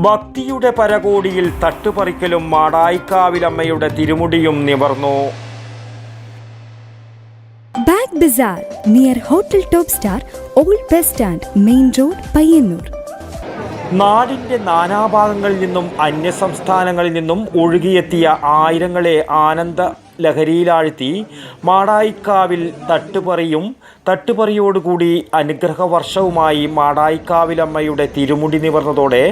ഭക്തിയുടെ പരകോടിയിൽ തട്ടുപറിക്കലും മാടായിക്കാവിലമ്മയുടെ തിരുമുടിയും നിവർന്നു. Bag Bazar near hotel top star, old bus stand, main road, Payyanur. നാടിൻ്റെ നാനാഭാഗങ്ങളിൽ നിന്നും അന്യസംസ്ഥാനങ്ങളിൽ നിന്നും ഒഴുകിയെത്തിയ ആയിരങ്ങളെ ആനന്ദ ലഹരിയിലാഴ്ത്തി മാടായിക്കാവിൽ തട്ടുപറിയോടുകൂടി അനുഗ്രഹവർഷവുമായി മാടായിക്കാവിലമ്മയുടെ തിരുമുടി നിവർന്നതോടെ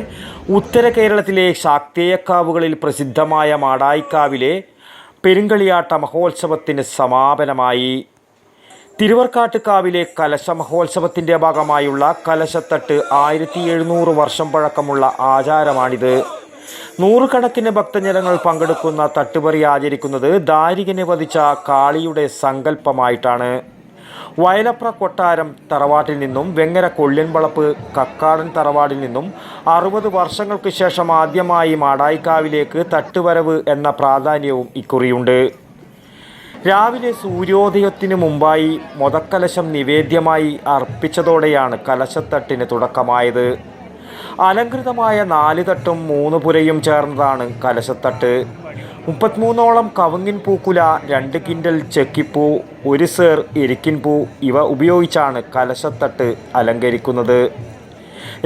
ഉത്തര കേരളത്തിലെ ശാക്തേയക്കാവുകളിൽ പ്രസിദ്ധമായ മാടായിക്കാവിലെ പെരുങ്കളിയാട്ട മഹോത്സവത്തിന് സമാപനമായി. തിരുവർക്കാട്ടുകാവിലെ കലശ മഹോത്സവത്തിൻ്റെ ഭാഗമായുള്ള കലശത്തട്ട് 1700 വർഷം പഴക്കമുള്ള ആചാരമാണിത്. നൂറുകണക്കിന് ഭക്തജനങ്ങൾ പങ്കെടുക്കുന്ന തട്ടുപറി ആചരിക്കുന്നത് ദാരികനെ വധിച്ച കാളിയുടെ സങ്കല്പമായിട്ടാണ്. വയലപ്ര കൊട്ടാരം തറവാട്ടിൽ നിന്നും വെങ്ങര കൊള്ളിൻവളപ്പ് കക്കാടൻ തറവാടിൽ നിന്നും 60 വർഷങ്ങൾക്ക് ശേഷം ആദ്യമായി മാടായിക്കാവിലേക്ക് തട്ടുവരവ് എന്ന പ്രാധാന്യവും ഇക്കുറിയുണ്ട്. രാവിലെ സൂര്യോദയത്തിന് മുമ്പായി മുതക്കലശം നിവേദ്യമായി അർപ്പിച്ചതോടെയാണ് കലശത്തട്ടിന് തുടക്കമായത്. അലങ്കൃതമായ 4 തട്ടും 3 പുരയും ചേർന്നതാണ് കലശത്തട്ട്. 33ഓളം കവുങ്ങിൻ പൂക്കുല, 2 കിൻഡൽ ചെക്കിപ്പൂ, 1 സേർ എരിക്കിൻപൂ ഇവ ഉപയോഗിച്ചാണ് കലശത്തട്ട് അലങ്കരിക്കുന്നത്.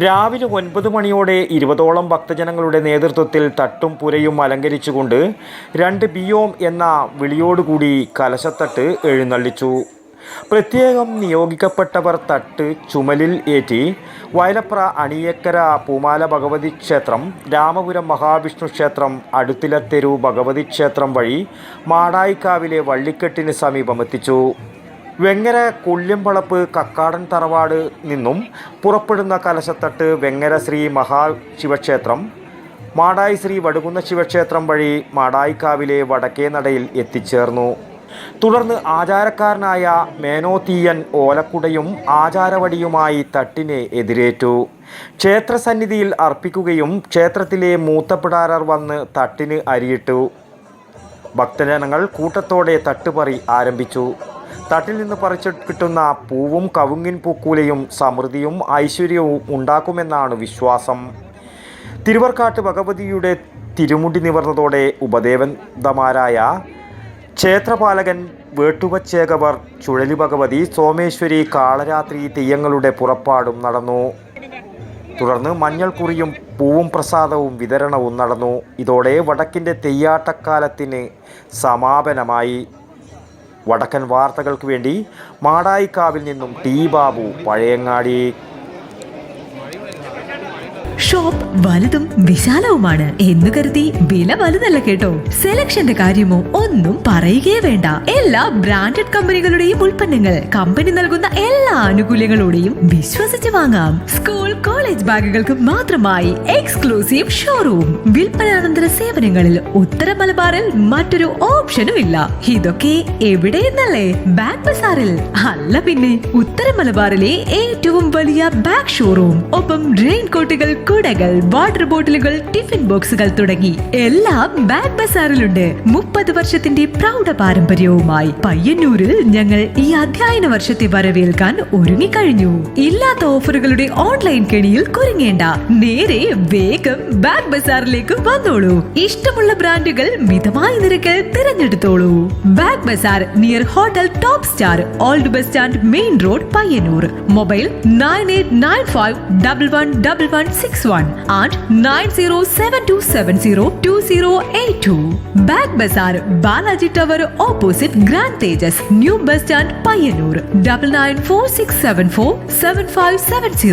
രാവിലെ 9 മണിയോടെ 20ഓളം ഭക്തജനങ്ങളുടെ നേതൃത്വത്തിൽ തട്ടും പുരയും അലങ്കരിച്ചുകൊണ്ട് 2 ബിയോം എന്ന വിളിയോടുകൂടി കലശത്തട്ട് എഴുന്നള്ളിച്ചു. പ്രത്യേകം നിയോഗിക്കപ്പെട്ടവർ തട്ട് ചുമലിൽ ഏറ്റി വയലപ്ര അണിയക്കര പൂമാല ഭഗവതി ക്ഷേത്രം, രാമപുരം മഹാവിഷ്ണു ക്ഷേത്രം, അടുത്തിലത്തെരു ഭഗവതി ക്ഷേത്രം വഴി മാടായിക്കാവിലെ വള്ളിക്കെട്ടിന് സമീപം എത്തിച്ചു. വെങ്ങര കൊള്ളിൻവളപ്പ് കക്കാടൻ തറവാട് നിന്നും പുറപ്പെടുന്ന കലശത്തട്ട് വെങ്ങര ശ്രീ മഹാശിവക്ഷേത്രം, മാടായി ശ്രീ വടുകുന്ന ശിവക്ഷേത്രം വഴി മാടായിക്കാവിലെ വടക്കേ നടയിൽ എത്തിച്ചേർന്നു. തുടർന്ന് ആചാരക്കാരനായ മേനോത്തീയൻ ഓലക്കുടയും ആചാരവടിയുമായി തട്ടിനെ എതിരേറ്റു. ക്ഷേത്രസന്നിധിയിൽ അർപ്പിക്കുകയും ക്ഷേത്രത്തിലെ മൂത്തപ്പിടാരർ വന്ന് തട്ടിന് അരിയിട്ടു. ഭക്തജനങ്ങൾ കൂട്ടത്തോടെ തട്ടുപറി ആരംഭിച്ചു. തട്ടിൽ നിന്ന് പറിച്ചു കിട്ടുന്ന പൂവും കവുങ്ങിൻ പൂക്കൂലയും സമൃദ്ധിയും ഐശ്വര്യവും ഉണ്ടാക്കുമെന്നാണ് വിശ്വാസം. തിരുവർക്കാട്ട് ഭഗവതിയുടെ തിരുമുടി നിവർന്നതോടെ ഉപദേവതമാരായ ക്ഷേത്രപാലകൻ വേട്ടുവച്ചേകവർ, ചുഴലി ഭഗവതി, സോമേശ്വരി, കാളരാത്രി തെയ്യങ്ങളുടെ പുറപ്പാടും നടന്നു. തുടർന്ന് മഞ്ഞൾക്കുറിയും പൂവും പ്രസാദവും വിതരണവും നടന്നു. ഇതോടെ വടക്കിൻ്റെ തെയ്യാട്ടക്കാലത്തിന് സമാപനമായി. വടക്കൻ വാർത്തകൾക്ക് വേണ്ടി മാടായിക്കാവിൽ നിന്നും ടി ബാബു, പഴയങ്ങാടി. ഷോപ്പ് വലുതും വിശാലവുമാണ് എന്ന് കരുതി വില വലുതല്ല കേട്ടോ. സെലക്ഷന്റെ കാര്യമോ ഒന്നും പറയുകയേ വേണ്ട. എല്ലാ ബ്രാൻഡഡ് കമ്പനികളുടെയും ഉൽപ്പന്നങ്ങൾ കമ്പനി നൽകുന്ന എല്ലാ ആനുകൂല്യങ്ങളോടെയും വിശ്വസിച്ച് വാങ്ങാം. സ്കൂൾ കോളേജ് ബാഗുകൾക്ക് മാത്രമായി എക്സ്ക്ലൂസീവ് ഷോറൂം. വിൽപ്പനാനന്തര സേവനങ്ങളിൽ ഉത്തര മലബാറിൽ മറ്റൊരു ഓപ്ഷനും ഇല്ല. ഇതൊക്കെ എവിടെയെന്നല്ലേ? ബാഗ് ബസാറിൽ. അല്ല പിന്നെ, ഉത്തര മലബാറിലെ ഏറ്റവും വലിയ ബാഗ് ഷോറൂം. ഒപ്പം റെയിൻ കോട്ടുകൾ, കുടകൾ, വാട്ടർ ബോട്ടിലുകൾ, ടിഫിൻ ബോക്സുകൾ തുടങ്ങി എല്ലാം ബാഗ് ബസാറിലുണ്ട്. 30 വർഷത്തിന്റെ പ്രൗഢ പാരമ്പര്യവുമായി പയ്യന്നൂരിൽ ഞങ്ങൾ ഈ അധ്യയന വർഷത്തെ വരവേൽക്കാൻ ഒരുങ്ങിക്കഴിഞ്ഞു. ഇല്ലാത്ത ഓഫറുകളുടെ ഓൺലൈൻ കെണിയിൽ കുരുങ്ങേണ്ട. നേരെ വേഗം ബാഗ് ബസാറിലേക്ക് വന്നോളൂ. ഇഷ്ടമുള്ള ബ്രാൻഡുകൾ മിതമായ നിരക്കിൽ തിരഞ്ഞെടുത്തോളൂ. Bag Bazar near hotel top star, old bus stand, main road, Payyanur. Mobile 9895111161 and 9072702082. Bag Bazaar, Balaji Tower opposite Grand Tejas, New Bus Stand, Payyanur. 9946747570.